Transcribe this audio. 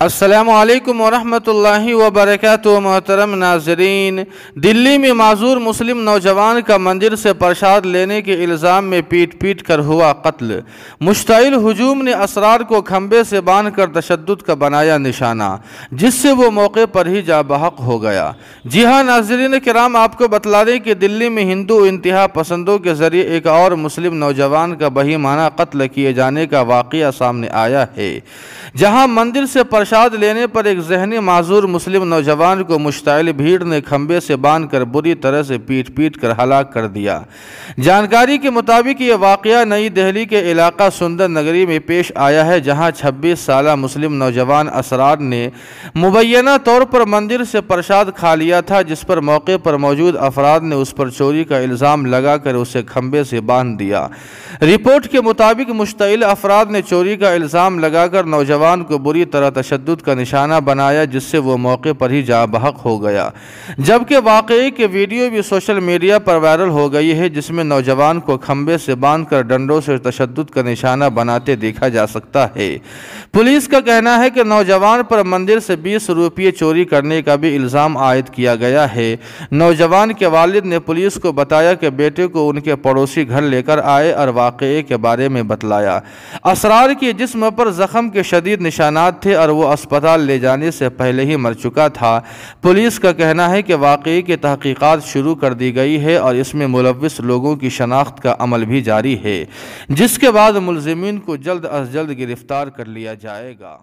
السلام علیکم ورحمۃ اللہ وبرکاتہ۔ محترم ناظرین، دلی میں معذور مسلم نوجوان کا مندر سے پرساد لینے کے الزام میں پیٹ کر ہوا قتل۔ مشتعل ہجوم نے اسرار کو کھمبے سے باندھ کر تشدد کا بنایا نشانہ، جس سے وہ موقع پر ہی جاں بحق ہو گیا۔ جی ہاں ناظرین کرام، آپ کو بتلا دیں کہ دلی میں ہندو انتہا پسندوں کے ذریعے ایک اور مسلم نوجوان کا بہیمانہ قتل کیے جانے کا واقعہ سامنے آیا ہے، جہاں مندر سے پرساد لینے پر ایک ذہنی معذور مسلم نوجوان کو مشتعل بھیڑ نے کھمبے سے باندھ کر بری طرح سے پیٹ کر ہلاک کر دیا۔ جانکاری کے مطابق یہ واقعہ نئی دہلی کے علاقہ سندر نگری میں پیش آیا ہے، جہاں 26 سالہ مسلم نوجوان اسرار نے مبینہ طور پر مندر سے پرساد کھا لیا تھا، جس پر موقع پر موجود افراد نے اس پر چوری کا الزام لگا کر اسے کھمبے سے باندھ دیا۔ رپورٹ کے مطابق مشتعل افراد نے چوری کا الزام لگا کر نوجوان کو بری طرح تشدد کا نشانہ بنایا، جس سے وہ موقع پر ہی جاں بحق ہو گیا، جبکہ واقعے کی ویڈیو بھی سوشل میڈیا پر وائرل ہو گئی ہے، جس میں نوجوان کو کھمبے سے باندھ کر ڈنڈوں سے تشدد کا نشانہ بناتے دیکھا جا سکتا ہے۔ پولیس کا کہنا ہے کہ نوجوان پر مندر سے 20 روپے چوری کرنے کا بھی الزام عائد کیا گیا ہے۔ نوجوان کے والد نے پولیس کو بتایا کہ بیٹے کو ان کے پڑوسی گھر لے کر آئے اور واقعے کے بارے میں بتلایا۔ اسرار کے جسم پر زخم کے شدید نشانات تھے اور وہ اسپتال لے جانے سے پہلے ہی مر چکا تھا۔ پولیس کا کہنا ہے کہ واقعے کی تحقیقات شروع کر دی گئی ہے اور اس میں ملوث لوگوں کی شناخت کا عمل بھی جاری ہے، جس کے بعد ملزمین کو جلد از جلد گرفتار کر لیا جائے گا۔